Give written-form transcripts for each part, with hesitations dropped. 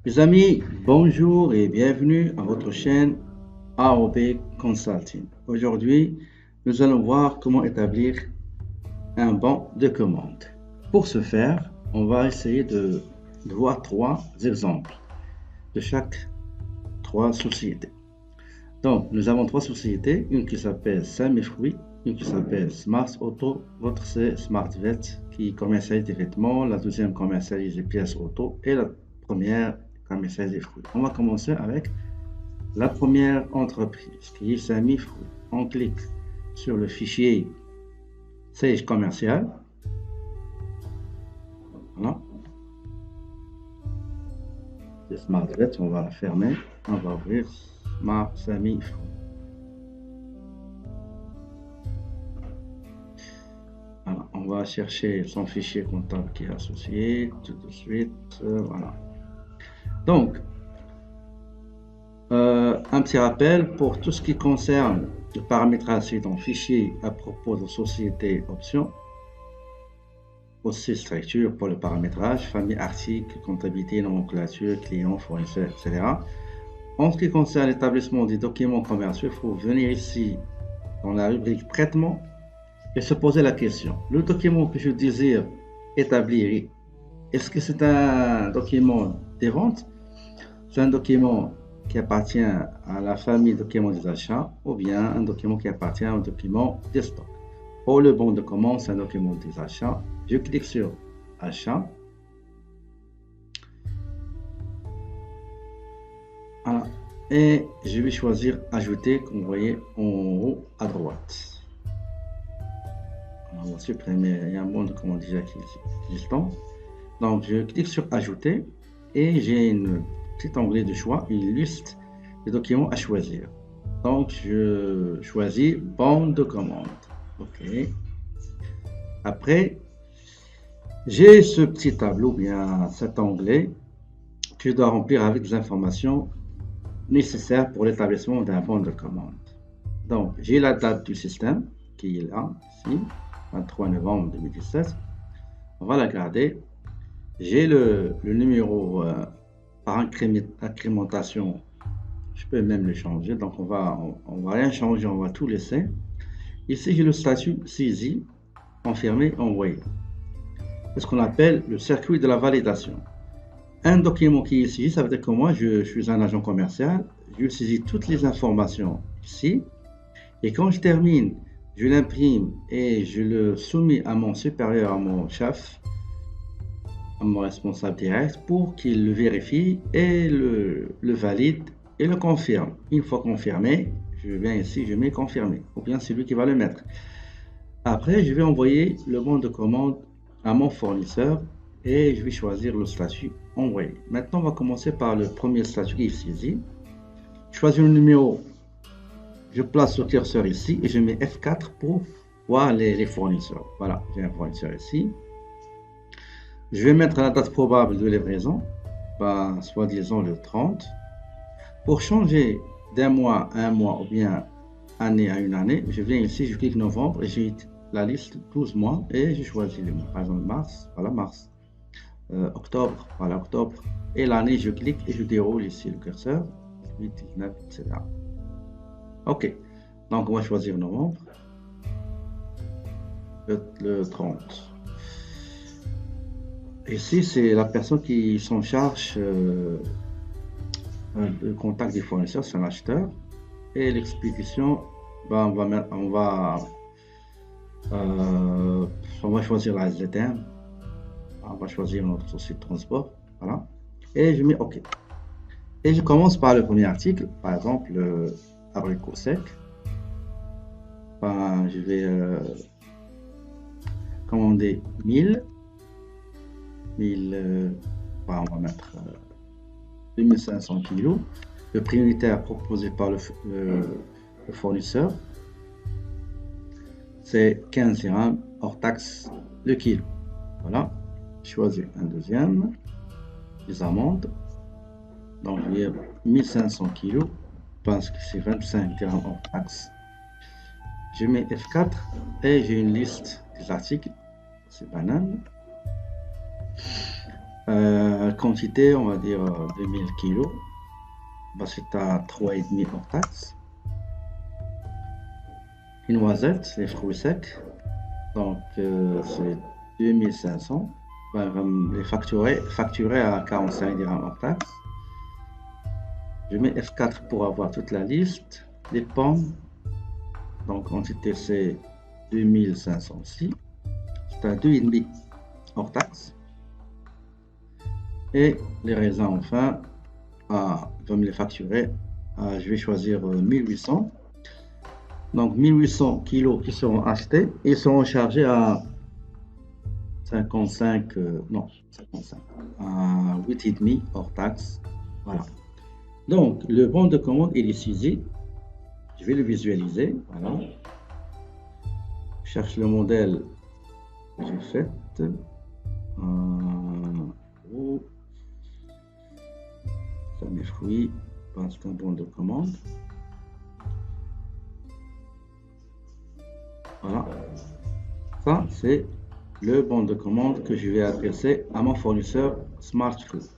Mes amis, bonjour et bienvenue à votre chaîne AOB Consulting. Aujourd'hui, nous allons voir comment établir un bon de commande. Pour ce faire, on va essayer de voir trois exemples de chaque trois sociétés. Donc, nous avons trois sociétés, une qui s'appelle Samy Fruits, une qui s'appelle Smart Auto, l'autre c'est Smart Vet qui commercialise des vêtements, la deuxième commercialise des pièces auto et la première commercialise des fruits. On va commencer avec la première entreprise qui est Samy Fruits. On clique sur le fichier Sage commercial. Voilà. C'est Smart Vet, on va la fermer. On va ouvrir Samy Fruits. Voilà, on va chercher son fichier comptable qui est associé tout de suite. Voilà. Donc, un petit rappel pour tout ce qui concerne le paramétrage dans fichier à propos de société options, aussi structure pour le paramétrage, famille, article, comptabilité, nomenclature, client, fournisseur, etc. En ce qui concerne l'établissement des documents commerciaux, il faut venir ici dans la rubrique traitement et se poser la question. Le document que je désire établir, est-ce que c'est un document des ventes? C'est un document qui appartient à la famille documents des achats ou bien un document qui appartient au document des stocks. Pour le bon de commande, c'est un document des achats. Je clique sur achat. Voilà. Et je vais choisir ajouter, comme vous voyez en haut à droite. On va supprimer, il y a un bon de commande déjà qui est existant. Donc je clique sur ajouter et j'ai une petit onglet de choix, une liste de documents à choisir. Donc je choisis bon de commande. OK. Après, j'ai ce petit tableau, bien cet onglet que je dois remplir avec des informations nécessaires pour l'établissement d'un bon de commande. Donc j'ai la date du système qui est là, ici, 23 novembre 2017. On va la garder. J'ai le numéro par incrémentation, je peux même le changer, donc on va rien changer, on va tout laisser. Ici j'ai le statut saisi, confirmé, envoyé. C'est ce qu'on appelle le circuit de la validation. Un document qui est ici, ça veut dire que moi je suis un agent commercial, je saisis toutes les informations ici, et quand je termine, je l'imprime et je le soumets à mon supérieur, à mon chef, à mon responsable direct pour qu'il le vérifie et le valide et le confirme. Une fois confirmé, je viens ici, je mets confirmé, ou bien c'est lui qui va le mettre. Après, je vais envoyer le bon de commande à mon fournisseur et je vais choisir le statut envoyé. Maintenant, on va commencer par le premier statut qui est saisi. Je choisis le numéro, je place le curseur ici et je mets F4 pour voir les fournisseurs. Voilà, j'ai un fournisseur ici. Je vais mettre la date probable de livraison, soit disons le 30. Pour changer d'un mois à un mois ou bien année à une année, je viens ici, je clique novembre et j'ai la liste 12 mois et je choisis le mois. Par exemple mars, voilà mars. Octobre, voilà octobre. Et l'année, je clique et je déroule ici le curseur, 8, 19, etc. Ok, donc on va choisir novembre, le 30. Ici, c'est la personne qui s'en charge le contact des fournisseurs, c'est un acheteur. Et l'expédition, on va choisir la SDTM. On va choisir notre société de transport. Voilà. Et je mets OK. Et je commence par le premier article, par exemple, abricot sec. Je vais commander 1000. On va mettre 2500 kg. Le prix unitaire proposé par le fournisseur, c'est 15 dirhams hors taxe le kilo. Voilà. Choisis un deuxième. Les amendes. Donc, il y a 1500 kg. Je pense que c'est 25 dirhams hors taxe. Je mets F4 et j'ai une liste des articles. C'est banane. Quantité, on va dire 2000 kilos. Bah, c'est à 3,5 hors taxe. Les noisettes, les fruits secs. Donc, c'est 2500. Ben, on va les facturer à 45 dirhams hors taxe. Je mets F4 pour avoir toute la liste. Les pommes, donc quantité c'est 2506. C'est à 2,5 hors taxe. Et les raisins, enfin, je vais me les facturer. Je vais choisir 1800. Donc 1800 kilos qui seront achetés et seront chargés à 55, non, 55, à 8,5 hors taxe. Voilà. Donc le bon de commande est ici. Je vais le visualiser. Voilà. Je cherche le modèle que j'ai fait. Ça mes fruits, c'est un bon de commande. Voilà. Ça, c'est le bon de commande que je vais adresser à mon fournisseur SmartFruit.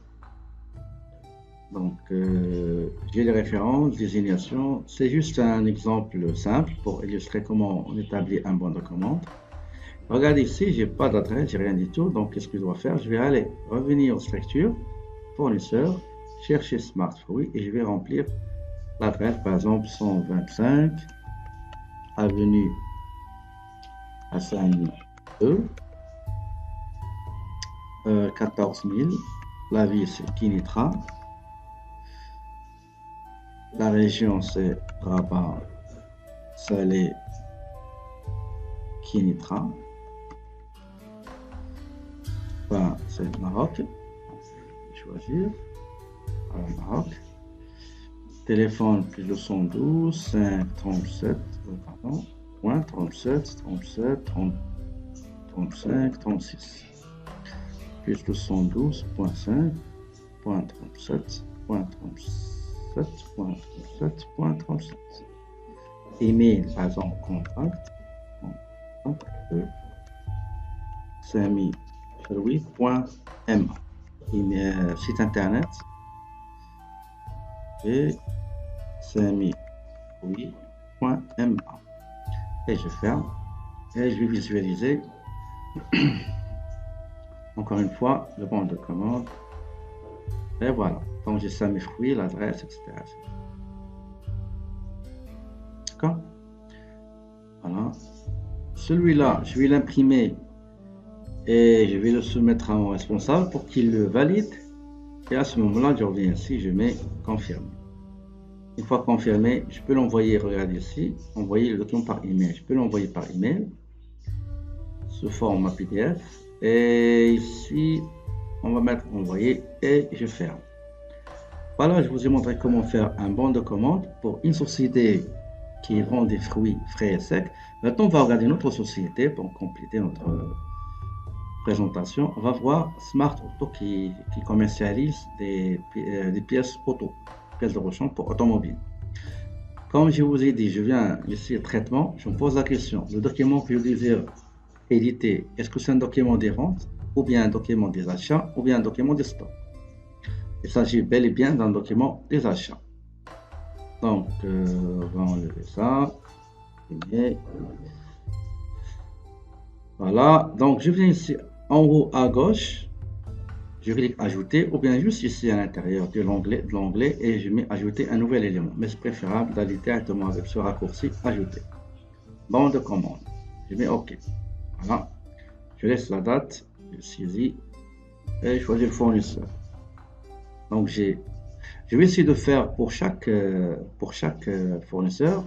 Donc, j'ai les références, désignation. C'est juste un exemple simple pour illustrer comment on établit un bon de commande. Regardez ici, j'ai pas d'adresse, j'ai rien du tout. Donc, qu'est-ce que je dois faire? Je vais aller revenir aux structures, fournisseur, chercher SmartFruit et je vais remplir l'adresse, par exemple 125 avenue Hassan 2, 14 000. La ville c'est Kinitra. La région c'est Rabat, Salé, Kinitra. Enfin, c'est le Maroc. Je vais choisir. Voilà, Maroc. Téléphone plus le 112 5 37, pardon, point 37 37 30, 35 36 plus le 112.5.37.37.37.37. Email, par exemple, contact, sami.m. Site internet, et sami.ma. Et je ferme et je vais visualiser encore une fois le bon de commande. Et voilà. Donc j'ai ça mes fruits, l'adresse, etc. D'accord? Voilà. Celui-là, je vais l'imprimer et je vais le soumettre à mon responsable pour qu'il le valide. Et à ce moment-là, je reviens ici, je mets confirmer. Une fois confirmé, je peux l'envoyer, regardez ici, envoyer le document par email. Je peux l'envoyer par email sous format PDF. Et ici, on va mettre envoyer et je ferme. Voilà, je vous ai montré comment faire un bon de commande pour une société qui vend des fruits frais et secs. Maintenant, on va regarder notre société pour compléter notre présentation. On va voir Smart Auto qui commercialise des pièces auto, pièces de rechange pour automobile. Comme je vous ai dit, je viens ici traitement, je me pose la question, le document que je désire éditer, est-ce que c'est un document des ventes, ou bien un document des achats, ou bien un document des stocks? Il s'agit bel et bien d'un document des achats. Donc, on va enlever ça. Et voilà, donc je viens ici en haut à gauche, je clique ajouter, ou bien juste ici à l'intérieur de l'onglet et je mets ajouter un nouvel élément. Mais c'est préférable d'aller directement avec ce raccourci ajouter. Bon de commande, je mets OK. Voilà, je laisse la date, je saisis et je choisis le fournisseur. Donc je vais essayer de faire pour chaque fournisseur,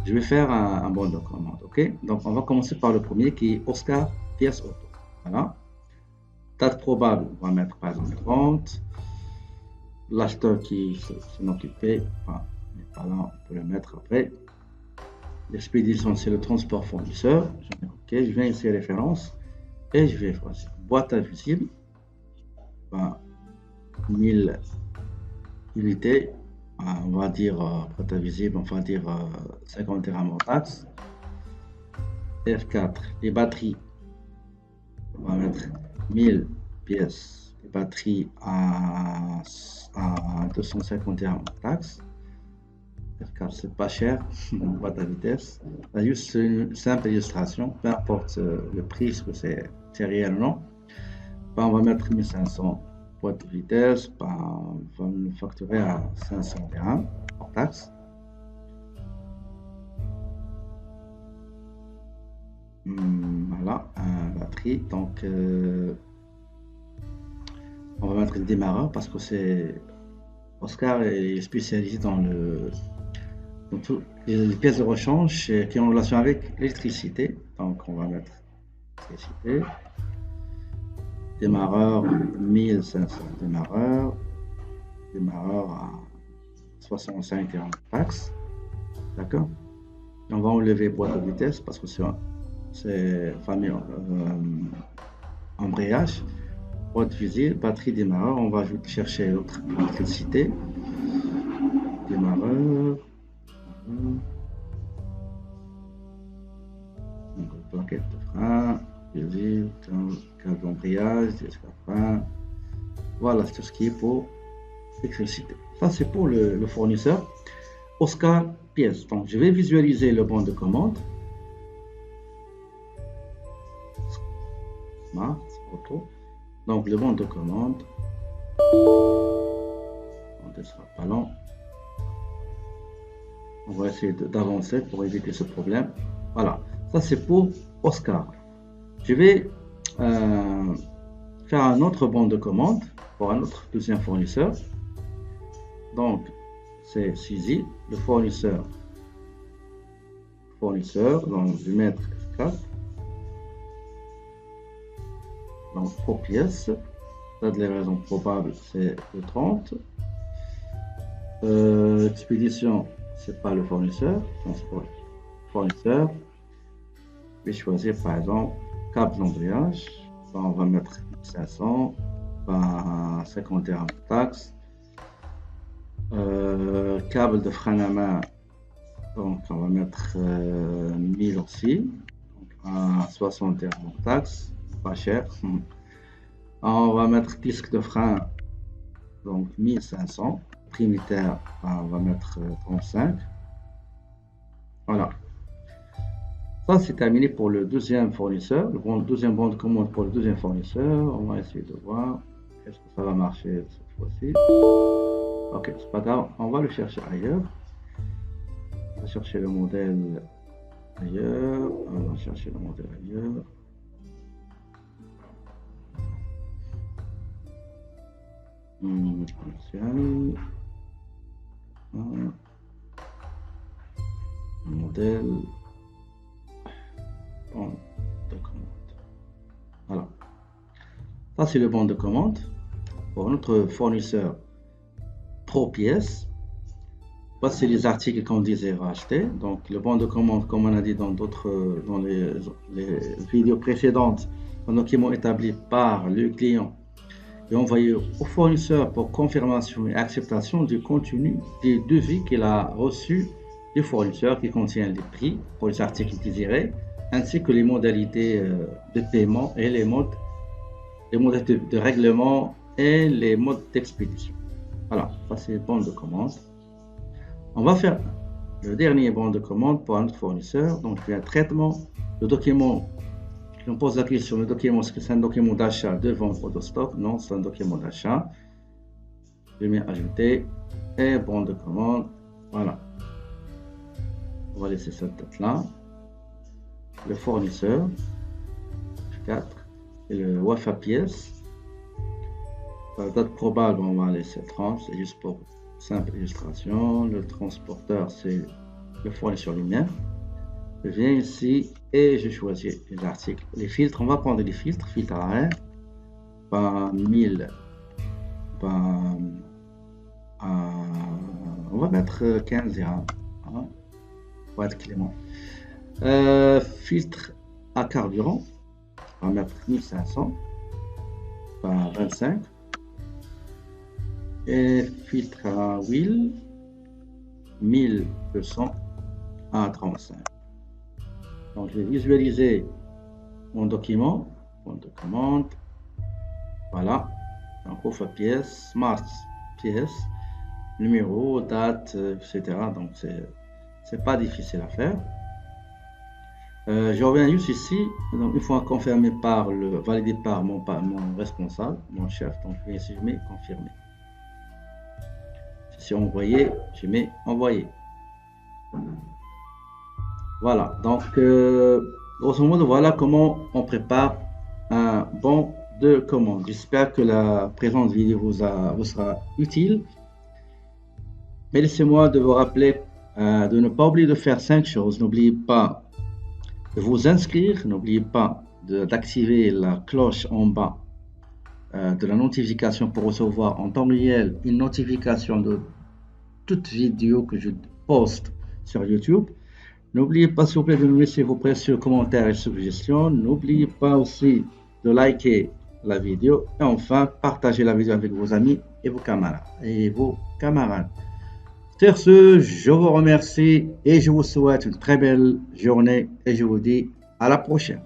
je vais faire un bon de commande. OK, donc on va commencer par le premier qui est Oscar pièce auto. Voilà. Date probable, on va mettre par exemple 30. L'acheteur qui s'en occupait, enfin, n'est pas là, on peut le mettre après. L'expédition, c'est le transport fournisseur. Je mets OK, je viens ici à référence et je vais choisir boîte invisible. 1000 unités, on va dire boîte invisible, on va dire 50 dirhams en taxe. F4, les batteries, on va mettre 1000 pièces batterie à 251 en taxe. Car c'est pas cher, boîte à vitesse. C'est juste une simple illustration, peu importe le prix, ce que c'est réel ou non. Ben, on va mettre 1500 boîte de vitesse, ben, on va le facturer à 500 dirhams en taxe. Voilà, un batterie. Donc, on va mettre le démarreur parce que c'est Oscar est spécialisé dans toutes les pièces de rechange qui ont relation avec l'électricité. Donc, on va mettre électricité. Démarreur 1500 démarreur à 65 en taxe. D'accord? On va enlever boîte de vitesse parce que c'est famille embrayage. Boîte fusil, batterie démarreur. On va chercher l'autre électricité. Démarreur. Donc, plaquette de frein, fusil, câble d'embrayage, frein. Voilà, c'est tout ce qui est pour l'électricité. Ça, c'est pour le fournisseur. Oscar pièce. Donc, je vais visualiser le bon de commande. Donc, le bon de commande. On ne sera pas long. On va essayer d'avancer pour éviter ce problème. Voilà, ça c'est pour Oscar. Je vais faire un autre bon de commande pour un autre deuxième fournisseur. Donc, c'est Sizi, le fournisseur. Donc, je vais mettre F4. Donc, pour pièce. Ça, de les raisons probables, c'est le 30. Expédition, c'est pas le fournisseur. Transport fournisseur. Je vais choisir par exemple câble d'embrayage. On va mettre 500. 51 taxes. Câble de frein à main. Donc on va mettre 1000 aussi. Donc, à 61 taxes. Pas cher. On va mettre disque de frein. Donc 1500. Prix unitaire, on va mettre 35. Voilà. Ça, c'est terminé pour le deuxième fournisseur. Le deuxième bon de commande pour le deuxième fournisseur. On va essayer de voir. Est-ce que ça va marcher cette fois-ci? Ok, c'est pas grave. On va le chercher ailleurs. On va chercher le modèle ailleurs. On va chercher le modèle ailleurs. Commercial. Modèle bon de commande. Voilà. Ça, c'est le bon de commande pour notre fournisseur Pro Pièces. Voici les articles qu'on désire acheter. Donc, le bon de commande, comme on a dit dans les vidéos précédentes, un document établi par le client et envoyé au fournisseur pour confirmation et acceptation du contenu des devis qu'il a reçus du fournisseur qui contient les prix pour les articles désirés, ainsi que les modalités de paiement et les modalités de règlement et les modes d'expédition. Voilà, ça c'est le bon de commande. On va faire le dernier bon de commande pour un autre fournisseur. Donc, il y a un traitement, le document. On pose la question, le document, est-ce que c'est un document d'achat de vente ou de stock? Non, c'est un document d'achat. Je mets ajouter et bon de commande. Voilà. On va laisser cette date-là. Le fournisseur, 4, et le Wafa pièce. La date probable, on va laisser 30, c'est juste pour simple illustration. Le transporteur, c'est le fournisseur lui-même. Je viens ici et je choisis les articles. Les filtres, on va prendre les filtres. Filtre à air. 1000. On va mettre 15 dirhams. Hein, pour être clément. Filtre à carburant. On va mettre 1500. 25. Et filtre à huile. 1200 à 35. Donc, je vais visualiser mon document, bon de commande. Voilà. Donc, on fait pièce, smart pièce, numéro, date, etc. Donc, c'est pas difficile à faire. Je reviens juste ici. Donc, une fois confirmé validé par mon responsable, mon chef. Donc, je vais ici, je mets confirmé. Si envoyé, je mets envoyé. Voilà. Donc, grosso modo, voilà comment on prépare un bon de commande. J'espère que la présente vidéo vous sera utile. Mais laissez-moi de vous rappeler de ne pas oublier de faire 5 choses. N'oubliez pas de vous inscrire. N'oubliez pas d'activer la cloche en bas de la notification pour recevoir en temps réel une notification de toute vidéo que je poste sur YouTube. N'oubliez pas, s'il vous plaît, de nous laisser vos précieux commentaires et suggestions. N'oubliez pas aussi de liker la vidéo. Et enfin, partagez la vidéo avec vos amis et vos camarades. Sur ce, je vous remercie et je vous souhaite une très belle journée et je vous dis à la prochaine.